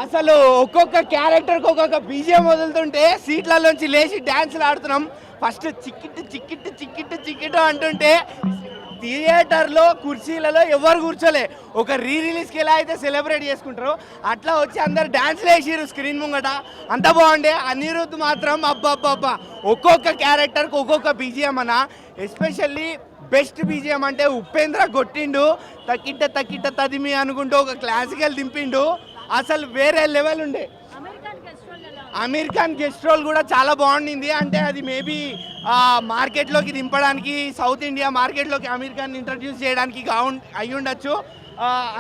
అసలు ఒక్కొక్క క్యారెక్టర్కి ఒక్కొక్క బీజిఎం వదులుతుంటే సీట్లలోంచి లేచి డ్యాన్స్లు ఆడుతున్నాం. ఫస్ట్ చిక్కిట్టు చిక్కిట్టు చిక్కిట్టు చిక్కిట్టు అంటుంటే థియేటర్లో కుర్చీలలో ఎవరు కూర్చోలే. ఒక రిలీజ్కి ఎలా అయితే సెలబ్రేట్ చేసుకుంటారో అట్లా వచ్చి అందరు డ్యాన్స్లు వేసిరు స్క్రీన్ ముంగట. అంత బాగుండే. అనిరుద్ధ్ మాత్రం అబ్బా ఒక్కొక్క క్యారెక్టర్కి ఒక్కొక్క బీజిఎం అన్న. ఎస్పెషల్లీ బెస్ట్ బీజిఎం అంటే ఉపేంద్ర కొట్టిండు. తక్కిట్ట తక్కిట్ట తదిమి అనుకుంటూ ఒక క్లాసికల్ దింపిండు. అసలు వేరే లెవెల్ ఉండే. అమీర్ ఖాన్ గెస్ట్ రోల్ కూడా చాలా బాగుండింది. అంటే అది మేబీ మార్కెట్లోకి దింపడానికి, సౌత్ ఇండియా మార్కెట్లోకి అమీర్ ఖాన్ ఇంట్రడ్యూస్ చేయడానికి అయి ఉండొచ్చు.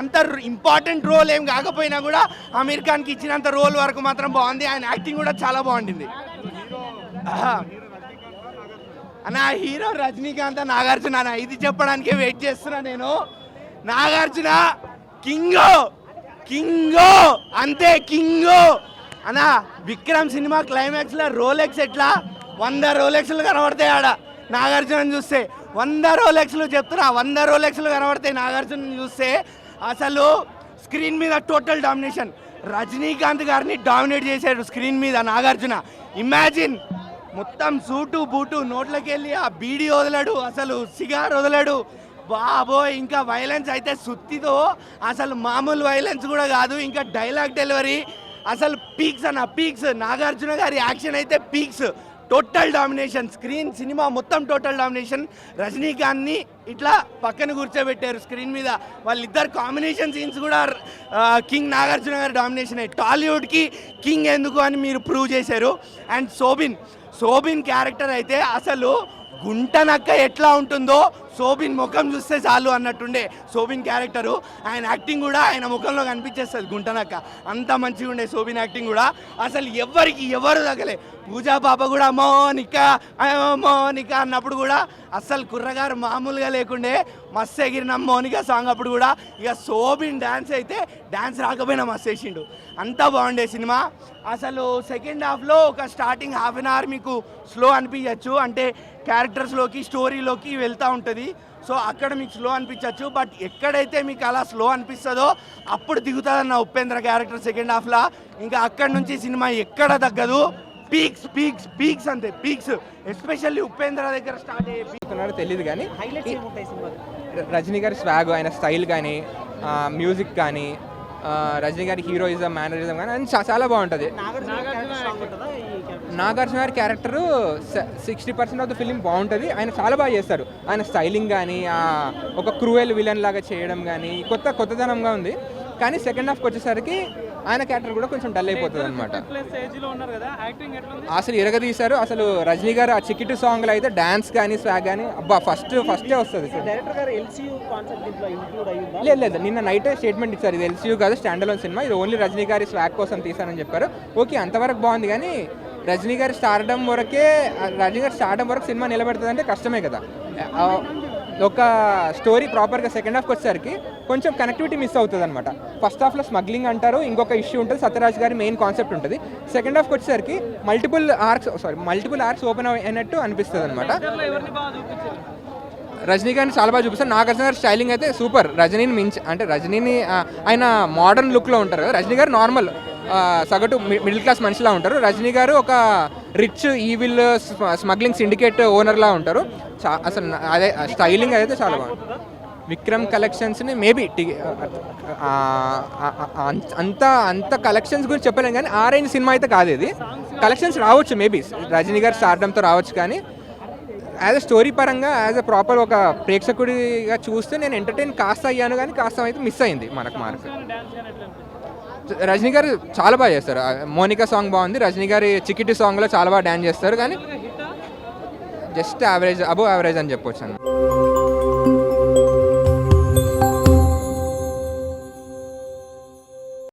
అంత ఇంపార్టెంట్ రోల్ ఏం కాకపోయినా కూడా అమీర్ ఖాన్కి ఇచ్చినంత రోల్ వరకు మాత్రం బాగుంది. ఆయన యాక్టింగ్ కూడా చాలా బాగుండింది. అన్న హీరో రజనీకాంత్, నాగార్జున అన్న ఇది చెప్పడానికే వెయిట్ చేస్తున్నా నేను. నాగార్జున కింగో అంతే కింగో అన్నా. విక్రమ్ సినిమా క్లైమాక్స్లో రోలెక్స్ ఎట్లా 100 రోలెక్స్లు కనబడతాయి ఆడ నాగార్జున చూస్తే. 100 రోలెక్స్లు చెప్తున్నా, 100 రోలెక్స్లు కనబడతాయి నాగార్జున చూస్తే. అసలు స్క్రీన్ మీద టోటల్ డామినేషన్. రజనీకాంత్ గారిని డామినేట్ చేశాడు స్క్రీన్ మీద నాగార్జున. ఇమాజిన్ మొత్తం సూటు బూటు నోట్లోకి వెళ్ళి ఆ బీడీ వదలడు, అసలు సిగార్ వదలడు. బాబోయ్ ఇంకా వైలెన్స్ అయితే సుత్తితో, అసలు మామూలు వైలెన్స్ కూడా కాదు. ఇంకా డైలాగ్ డెలివరీ అసలు పీక్స్ అన్న పీక్స్. నాగార్జున గారి యాక్షన్ అయితే peaks. Total domination screen cinema మొత్తం టోటల్ డామినేషన్. రజనీకాంత్ని ఇట్లా పక్కన కూర్చోబెట్టారు స్క్రీన్ మీద. వాళ్ళిద్దరు కాంబినేషన్ సీన్స్ కూడా కింగ్ నాగార్జున గారి డామినేషన్. టాలీవుడ్కి కింగ్ ఎందుకు అని మీరు ప్రూవ్ చేశారు. అండ్ శోభిన్ క్యారెక్టర్ అయితే అసలు గుంటనక్క ఎట్లా ఉంటుందో శోభిన్ ముఖం చూస్తే చాలు అన్నట్టుండే శోభిన్ క్యారెక్టరు. ఆయన యాక్టింగ్ కూడా ఆయన ముఖంలో కనిపించేస్తుంది గుంటనక్క. అంత మంచిగా ఉండే శోభిన్ యాక్టింగ్ కూడా. అసలు ఎవరు తగ్గలే. పూజా పాప కూడా మోనిక అన్నప్పుడు కూడా అస్సలు కుర్రగారు మామూలుగా లేకుండే. మస్తు ఎగిరిన మోనిక సాంగ్ అప్పుడు కూడా. ఇక శోభిన్ డ్యాన్స్ అయితే డ్యాన్స్ రాకపోయినా మస్తు వేసిండు. అంతా బాగుండే సినిమా. అసలు సెకండ్ హాఫ్లో ఒక స్టార్టింగ్ హాఫ్ అన్ అవర్ మీకు స్లో అనిపించచ్చు. అంటే క్యారెక్టర్స్లోకి స్టోరీలోకి వెళ్తూ ఉంటుంది. సో అక్కడ మీకు స్లో అనిపించవచ్చు. బట్ ఎక్కడైతే మీకు అలా స్లో అనిపిస్తుందో అప్పుడు దిగుతుందన్న ఉపేంద్ర క్యారెక్టర్ సెకండ్ హాఫ్లో. ఇంకా అక్కడి నుంచి సినిమా ఎక్కడ తగ్గదు. పీక్స్ అంతే పీక్స్. ఎస్పెషల్లీ ఉపేంద్ర దగ్గర స్టార్ట్ అయ్యే తెలియదు కానీ రజనీ గారి స్వాగ్, ఆయన స్టైల్ కానీ, మ్యూజిక్ కానీ, రజనీ గారి హీరోయిజం, మేనరిజం కానీ అని చాలా బాగుంటుంది. నాగార్జున గారి క్యారెక్టరు 60% ఆఫ్ ద ఫిలిం బాగుంటుంది. ఆయన చాలా బాగా చేస్తారు. ఆయన స్టైలింగ్ కానీ, ఒక క్రూయల్ విలన్ లాగా చేయడం కానీ కొత్తదనంగా ఉంది. కానీ సెకండ్ హాఫ్కి వచ్చేసరికి ఆయన క్యారెక్టర్ కూడా కొంచెం డల్ అయిపోతుంది అనమాట. అసలు ఎరగదీశారు. అసలు రజనీ గారు ఆ చికిటి సాంగ్లో అయితే డ్యాన్స్ కానీ స్వాగ్ కానీ అబ్బా ఫస్టే వస్తుంది. లేదు నిన్న నైటే స్టేట్మెంట్ ఇచ్చారు, ఇది ఎల్సీయూ కాదు, స్టాండ్ అలోన్ సినిమా, ఇది ఓన్లీ రజనీ గారి స్వాగ్ కోసం తీశారని చెప్పారు. ఓకే అంతవరకు బాగుంది. కానీ రజనీ గారి స్టార్డమ్ వరకు సినిమా నిలబెడుతుంది అంటే కష్టమే కదా. ఒక స్టోరీ ప్రాపర్గా సెకండ్ హాఫ్కి వచ్చేసరికి కొంచెం కనెక్టివిటీ మిస్ అవుతుంది అనమాట. ఫస్ట్ హాఫ్లో స్మగ్లింగ్ అంటారు, ఇంకొక ఇష్యూ ఉంటుంది, సత్యరాజ్ గారి మెయిన్ కాన్సెప్ట్ ఉంటుంది. సెకండ్ హాఫ్కి వచ్చేసరికి మల్టిపుల్ ఆర్క్స్ ఓపెన్ అయినట్టు అనిపిస్తుంది అనమాట. రజనీ గారిని చాలా బాగా చూపిస్తారు. నాగార్జున గారి స్టైలింగ్ అయితే సూపర్. రజనీని మించి, అంటే రజనీని ఆయన మోడర్న్ లుక్లో ఉంటారు. రజనీ గారు నార్మల్ సగటు మిడిల్ క్లాస్ మనిషిలా ఉంటారు. రజనీ గారు ఒక రిచ్ ఈవిల్ స్మగ్లింగ్ సిండికేట్ ఓనర్లా ఉంటారు. అసలు అదే స్టైలింగ్ అయితే చాలా బాగుంది. విక్రమ్ కలెక్షన్స్ని మేబీ అంత కలెక్షన్స్ గురించి చెప్పలేం కానీ ఆ రేంజ్ సినిమా అయితే కాదు ఇది. కలెక్షన్స్ రావచ్చు మేబీ రజనీ గారి స్టార్డంతో రావచ్చు. కానీ యాజ్ అ స్టోరీ పరంగా, యాజ్ అ ప్రాపర్ ఒక ప్రేక్షకుడిగా చూస్తే నేను ఎంటర్టైన్ కాస్త అయ్యాను. కానీ కాస్త అయితే మిస్ అయింది మనకు మార్క్. రజనీ గారు చాలా బాగా చేస్తారు. మోనికా సాంగ్ బాగుంది. రజనీ గారి చికిటి సాంగ్లో చాలా బాగా డ్యాన్స్ చేస్తారు. కానీ జస్ట్ యావరేజ్, అబోవ్ యావరేజ్ అని చెప్పొచ్చు.